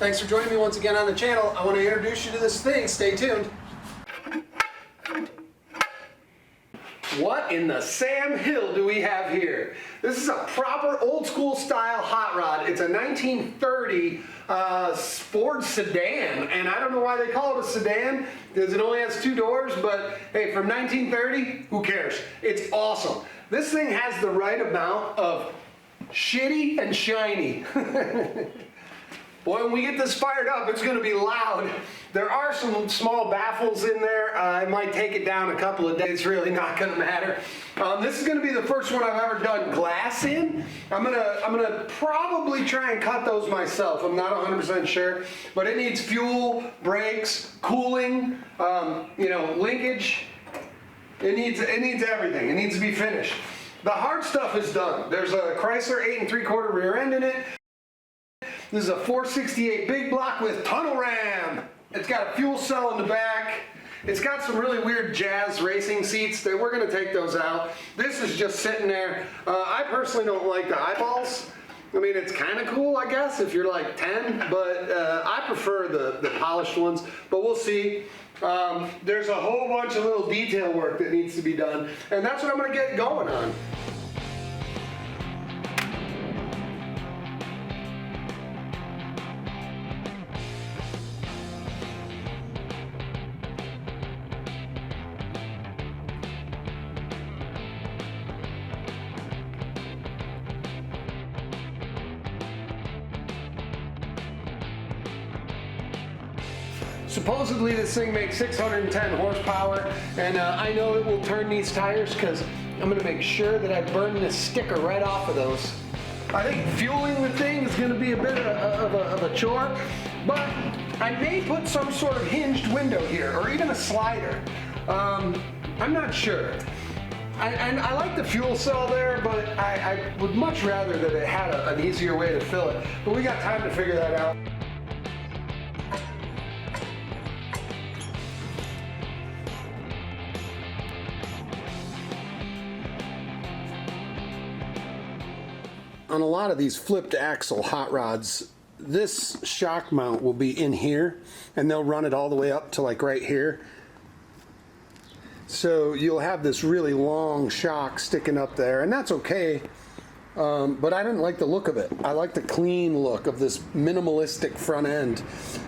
Thanks for joining me once again on the channel. I want to introduce you to this thing. Stay tuned. What in the Sam Hill do we have here? This is a proper old school style hot rod. It's a 1930 Ford sedan, and I don't know why they call it a sedan because it only has 2 doors, but hey, from 1930, who cares? It's awesome. This thing has the right amount of shitty and shiny. Boy, when we get this fired up, it's going to be loud. There are some small baffles in there. I might take it down a couple of days. Really not going to matter. This is going to be the first one I've ever done glass in. I'm gonna probably try and cut those myself. I'm not 100% sure, but it needs fuel, brakes, cooling, linkage. It needs everything. It needs to be finished. The hard stuff is done. There's a Chrysler 8 3/4 rear end in it. This is a 468 big block with tunnel ram. It's got a fuel cell in the back. It's got some really weird jazz racing seats that we're going to take those out. This is just sitting there. I personally don't like the eyeballs. I mean, it's kind of cool, I guess, if you're like 10, but I prefer the polished ones, but we'll see. There's a whole bunch of little detail work that needs to be done, and that's what I'm going to get going on. Supposedly this thing makes 610 horsepower, and I know it will turn these tires because I'm going to make sure that I burn this sticker right off of those. I think fueling the thing is going to be a bit of a chore, but I may put some sort of hinged window here, or even a slider. I'm not sure. I like the fuel cell there, but I would much rather that it had an easier way to fill it. But we got time to figure that out. On a lot of these flipped axle hot rods, this shock mount will be in here, and they'll run it all the way up to like right here. So you'll have this really long shock sticking up there, and that's okay. But I didn't like the look of it. I like the clean look of this minimalistic front end.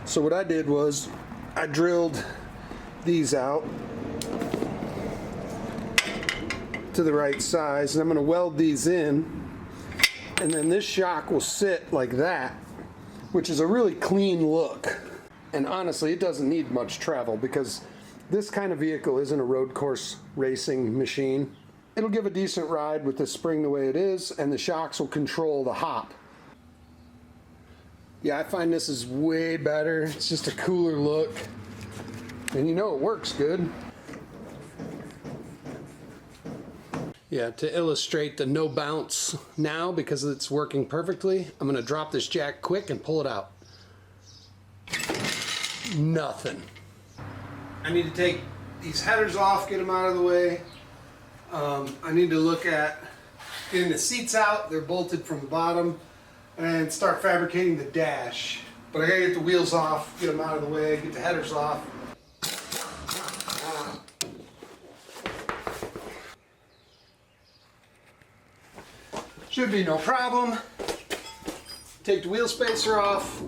So what I did was I drilled these out to the right size, and I'm going to weld these in. And then this shock will sit like that, which is a really clean look. And honestly, it doesn't need much travel because this kind of vehicle isn't a road course racing machine. It'll give a decent ride with the spring the way it is, and the shocks will control the hop. Yeah, I find this is way better. It's just a cooler look. And you know it works good. Yeah, to illustrate the no bounce now, because it's working perfectly, I'm going to drop this jack quick and pull it out. Nothing. I need to take these headers off, get them out of the way. I need to look at getting the seats out. They're bolted from the bottom, and start fabricating the dash. But I got to get the wheels off, get them out of the way, get the headers off. Should be no problem. Take the wheel spacer off.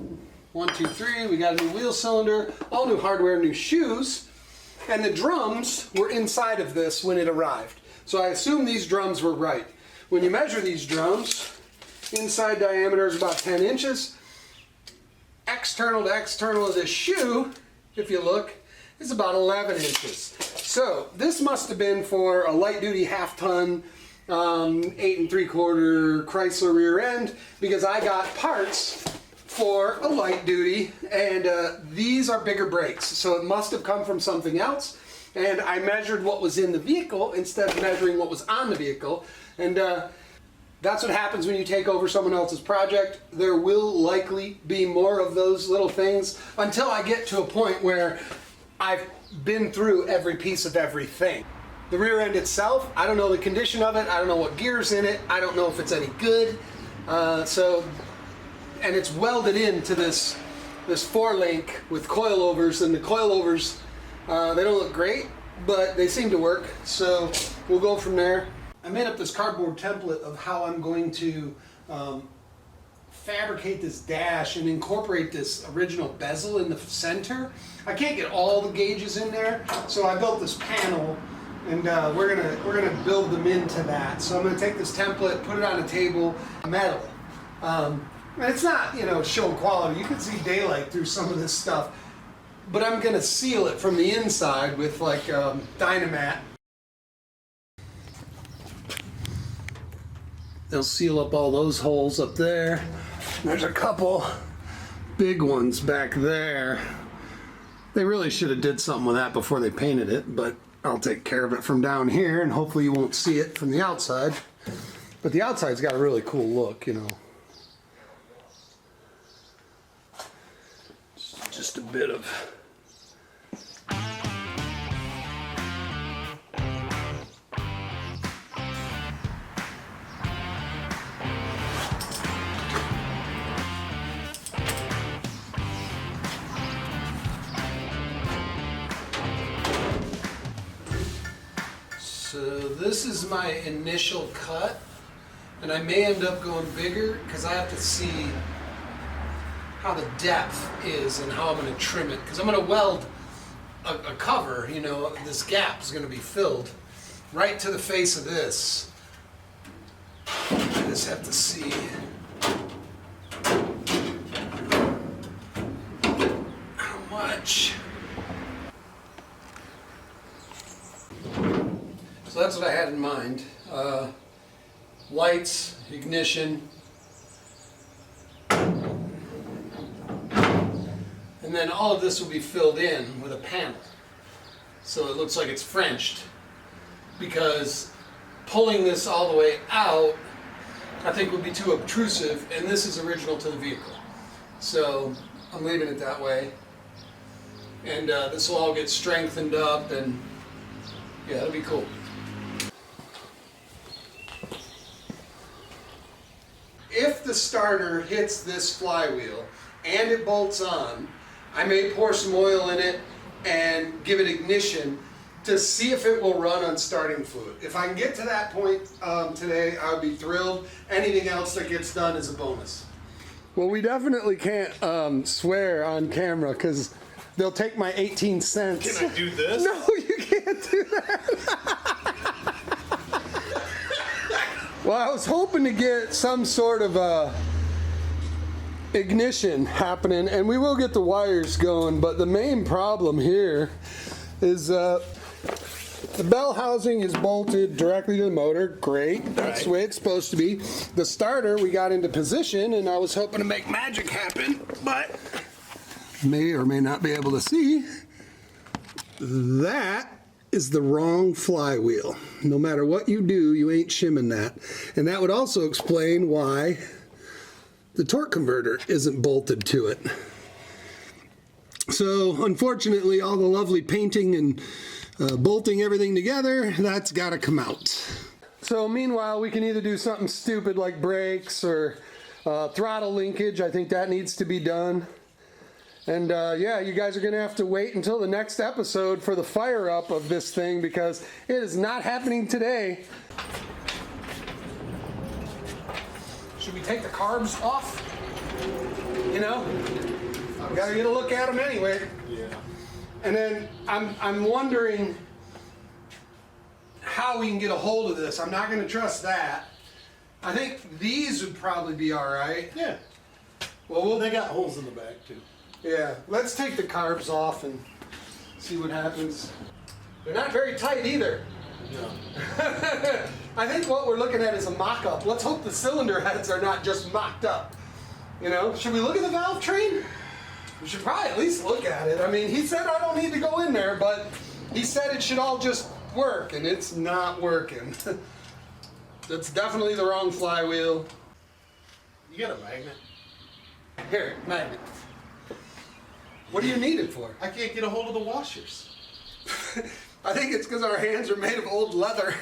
1, 2, 3. We got a new wheel cylinder, all new hardware, new shoes, and the drums were inside of this when it arrived. So I assume these drums were right. When you measure these drums, inside diameter is about 10 inches. External to external of this shoe, if you look, is about 11 inches. So this must have been for a light duty half-ton 8 3/4 Chrysler rear end, because I got parts for a light duty, and these are bigger brakes, so it must have come from something else, and I measured what was in the vehicle instead of measuring what was on the vehicle, and that's what happens when you take over someone else's project. There will likely be more of those little things until I get to a point where I've been through every piece of everything. The rear end itself, I don't know the condition of it, I don't know what gear's in it, I don't know if it's any good, and it's welded into this this 4-link with coilovers, and the coilovers, they don't look great, but they seem to work, so we'll go from there. I made up this cardboard template of how I'm going to fabricate this dash and incorporate this original bezel in the center. I can't get all the gauges in there, so I built this panel, and we're gonna build them into that. So I'm gonna take this template, put it on a table, metal. And it's not, you know, show quality. You can see daylight through some of this stuff, but I'm gonna seal it from the inside with like Dynamat. They'll seal up all those holes up there. There's a couple big ones back there. They really should have did something with that before they painted it, but I'll take care of it from down here, and hopefully you won't see it from the outside. But the outside's got a really cool look, you know. Just a bit of So this is my initial cut, and I may end up going bigger because I have to see how the depth is and how I'm going to trim it, because I'm going to weld a cover, you know, this gap is going to be filled right to the face of this. I just have to see how much. So that's what I had in mind. Lights, ignition, and then all of this will be filled in with a panel. So it looks like it's Frenched, because pulling this all the way out, I think would be too obtrusive, and this is original to the vehicle. So I'm leaving it that way. And this will all get strengthened up, and yeah, it'll be cool. If the starter hits this flywheel and it bolts on, I may pour some oil in it and give it ignition to see if it will run on starting fluid. If I can get to that point today, I would be thrilled. Anything else that gets done is a bonus. Well, we definitely can't swear on camera because they'll take my 18 cents. Can I do this? No, you can't do that. Well, I was hoping to get some sort of ignition happening, and we will get the wires going, but the main problem here is the bell housing is bolted directly to the motor. Great, that's the way it's supposed to be. The starter, we got into position, and I was hoping to make magic happen, but may or may not be able to see, that is the wrong flywheel. No matter what you do, you ain't shimming that. And that would also explain why the torque converter isn't bolted to it. So unfortunately, all the lovely painting and bolting everything together, that's got to come out. So meanwhile, we can either do something stupid like brakes or throttle linkage. I think that needs to be done. And yeah, you guys are going to have to wait until the next episode for the fire up of this thing, because it is not happening today. Should we take the carbs off? You know? We got to get a look at them anyway. Yeah. And then I'm wondering how we can get a hold of this. I'm not going to trust that. I think these would probably be all right. Yeah. Well, They got holes in the back too. yeah, let's take the carbs off and see what happens. They're not very tight either. No. I think what we're looking at is a mock-up. Let's hope the cylinder heads are not just mocked up. You know, should we look at the valve train? We should probably at least look at it. I mean, he said I don't need to go in there, but he said it should all just work, and it's not working. That's definitely the wrong flywheel. You got a magnet? Here, magnet. What do you need it for? I can't get a hold of the washers. I think it's because our hands are made of old leather.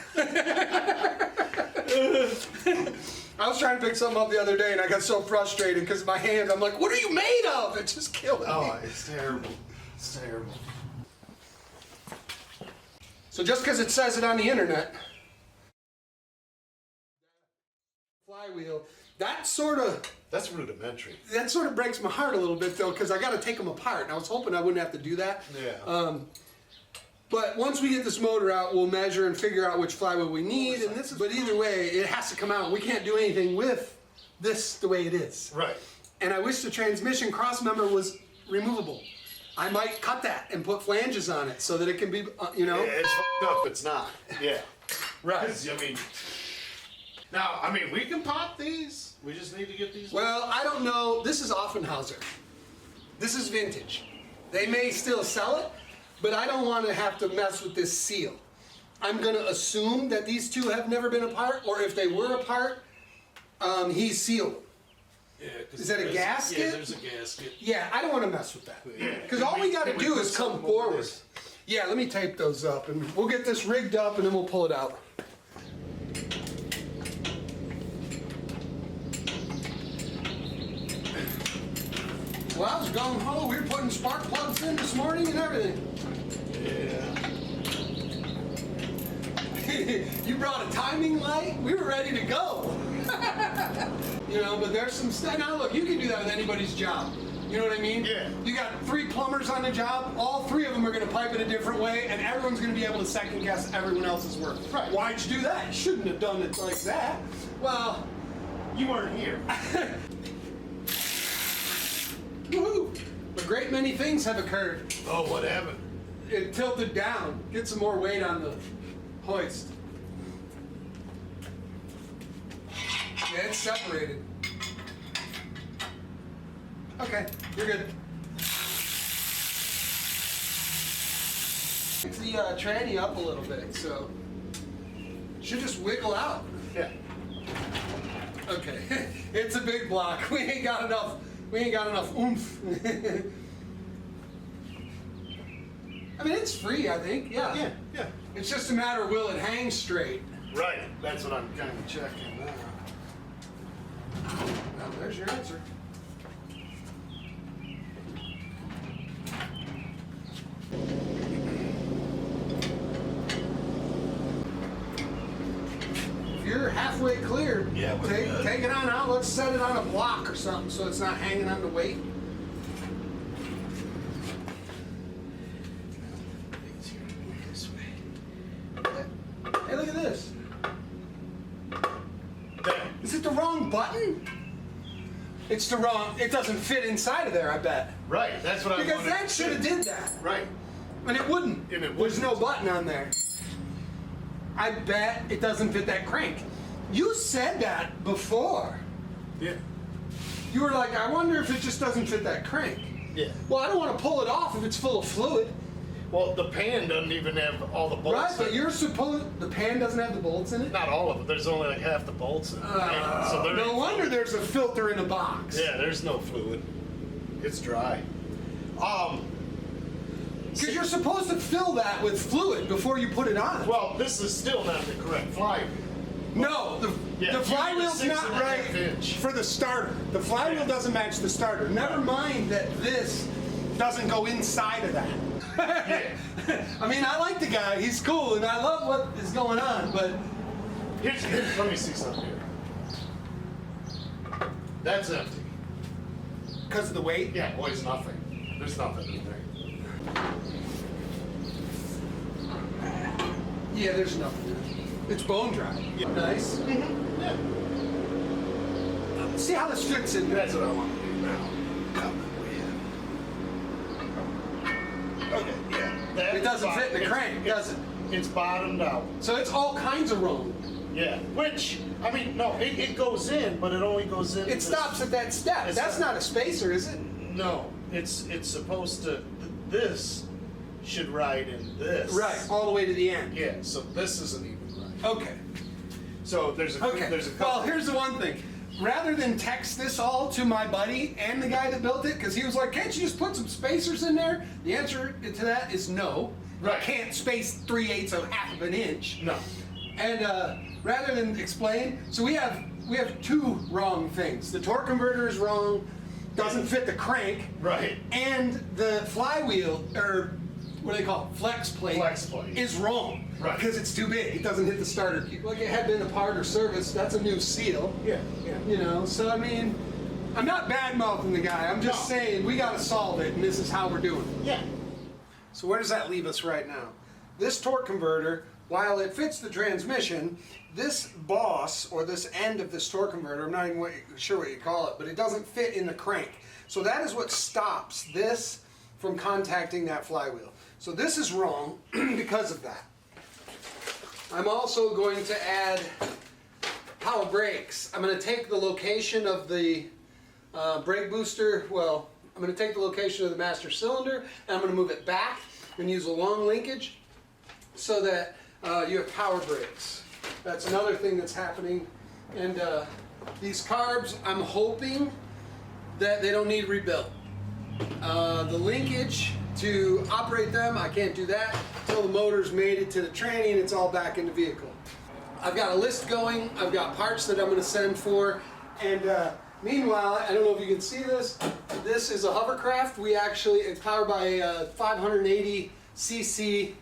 I was trying to pick something up the other day and I got so frustrated because my hand, I'm like, what are you made of? It just killed me. Oh, it's terrible. It's terrible. So just because it says it on the internet, flywheel, That's rudimentary. that sort of breaks my heart a little bit though, because I got to take them apart. And I was hoping I wouldn't have to do that. Yeah. But once we get this motor out, we'll measure and figure out which flywheel we need. And but either way, it has to come out. We can't do anything with this the way it is. Right. And I wish the transmission cross member was removable. I might cut that and put flanges on it so that it can be, you know. Yeah, it's f***ed up. It's not. Yeah. Right. 'Cause, we can pop these. We just need to get these. Well, I don't know. This is Offenhauser. This is vintage. They may still sell it, but I don't want to have to mess with this seal. I'm going to assume that these two have never been apart, or if they were apart, he sealed them. Yeah, Is that a gasket? Yeah, there's a gasket. Yeah, I don't want to mess with that. Yeah. Because all we got to Can we do put is come something over forward. this? Yeah, let me tape those up, and we'll get this rigged up, and then we'll pull it out. Well, I was gung-ho. We were putting spark plugs in this morning and everything. Yeah. You brought a timing light? We were ready to go. You know, but there's some stuff. Now look, you can do that with anybody's job. You know what I mean? Yeah. You got 3 plumbers on the job. All 3 of them are going to pipe it a different way, and everyone's going to be able to second guess everyone else's work. Right. Why'd you do that? You shouldn't have done it like that. Well, You weren't here. woohoo! A great many things have occurred. Oh, what happened? It tilted down. Get some more weight on the hoist. Yeah, it's separated. Okay, you're good. It's the tranny up a little bit, so should just wiggle out. Yeah. Okay, it's a big block. We ain't got enough. We ain't got enough oomph. I mean, it's free, I think. Yeah. Yeah. Yeah. It's just a matter of will it hang straight. Right. That's what I'm kind of checking now. Well, there's your answer. If you're halfway clear, Yeah, we're good. take it on out. Let's set it on a block or something so it's not hanging on the weight. Hey, look at this. There. Is it the wrong button? It's the wrong. It doesn't fit inside of there, I bet. Right. That's what I Because wanted that to should have do. did that. Right. And it wouldn't. And it There's no wouldn't. button on there. I bet it doesn't fit that crank. You said that before. Yeah. You were like, I wonder if it just doesn't fit that crank. Yeah. Well, I don't want to pull it off if it's full of fluid. Well, the pan doesn't even have all the bolts. Right, in but it. you're supposed. The pan doesn't have the bolts in it? Not all of it. There's only like half the bolts in it. So there No ain't- wonder there's a filter in a box. Yeah, there's no fluid. It's dry. Because you're supposed to fill that with fluid before you put it on. Well, this is still not the correct flywheel. No, the Yeah, you need a flywheel's 6.5 not right inch. for the starter. The flywheel Yeah. doesn't match the starter. Never mind that this doesn't go inside of that. Yeah. I mean, I like the guy. He's cool, and I love what is going on, but Here's let me see something here. That's empty. because of the weight. Yeah, boy, it's nothing. There's nothing in there. Yeah, there's nothing. It's bone dry. Yeah. Nice. Yeah. See how this fits in there. That's what I want to do now. Come Okay, yeah. That It doesn't is fit in the it's- crank, does it? It's bottomed out. So it's all kinds of wrong. Yeah. Which, I mean, no, it goes in, but it only goes in. It stops at that step. It's That's not- not a spacer, is it? No, it's supposed to. This should ride in this. Right, all the way to the end. Yeah. So this isn't even right. Okay. So there's a Okay. there's a couple. Well, here's the one thing. Rather than text this all to my buddy and the guy that built it, because he was like, can't you just put some spacers in there? The answer to that is no. I Right. can't space 3/8 of half of an inch. No. And rather than explain, so we have we have two wrong things. The torque converter is wrong, doesn't fit the crank, Right. and the flywheel, or what do they call it, flex plate, is wrong. Right. Because it's too big. It doesn't hit the starter key. Like it had been apart or serviced, that's a new seal. Yeah. You know, so I mean, I'm not bad mouthing the guy. I'm just saying we got to solve it, and this is how we're doing it. Yeah. So where does that leave us right now? This torque converter, while it fits the transmission, this boss, or this end of this torque converter, I'm not even sure what you call it, but it doesn't fit in the crank. So that is what stops this from contacting that flywheel. So this is wrong because of that. I'm also going to add power brakes. I'm going to take the location of the brake booster, well, I'm going to take the location of the master cylinder, and I'm going to move it back and use a long linkage so that you have power brakes. That's another thing that's happening. And these carbs, I'm hoping that they don't need rebuilt. The linkage to operate them, I can't do that until the motor's mated to the tranny and it's all back in the vehicle. I've got a list going, I've got parts that I'm going to send for, and meanwhile, I don't know if you can see this, this is a hovercraft. It's powered by a 580cc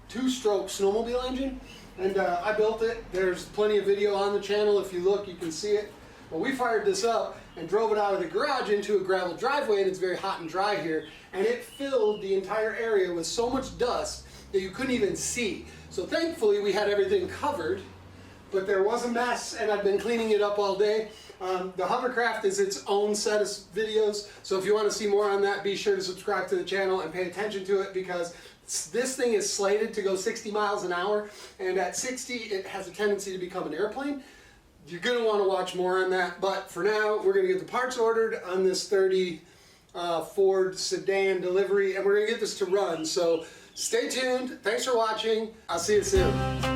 two-stroke snowmobile engine, and I built it. There's plenty of video on the channel. If you look, you can see it. Well, we fired this up and drove it out of the garage into a gravel driveway, and it's very hot and dry here, and it filled the entire area with so much dust that you couldn't even see. So thankfully we had everything covered, but there was a mess, and I've been cleaning it up all day. The hovercraft is its own set of videos, so if you want to see more on that, be sure to subscribe to the channel and pay attention to it, because this thing is slated to go 60 miles an hour, and at 60 it has a tendency to become an airplane. You're going to want to watch more on that, but for now we're going to get the parts ordered on this 30 Ford sedan delivery, and we're going to get this to run. So stay tuned. Thanks for watching. I'll see you soon.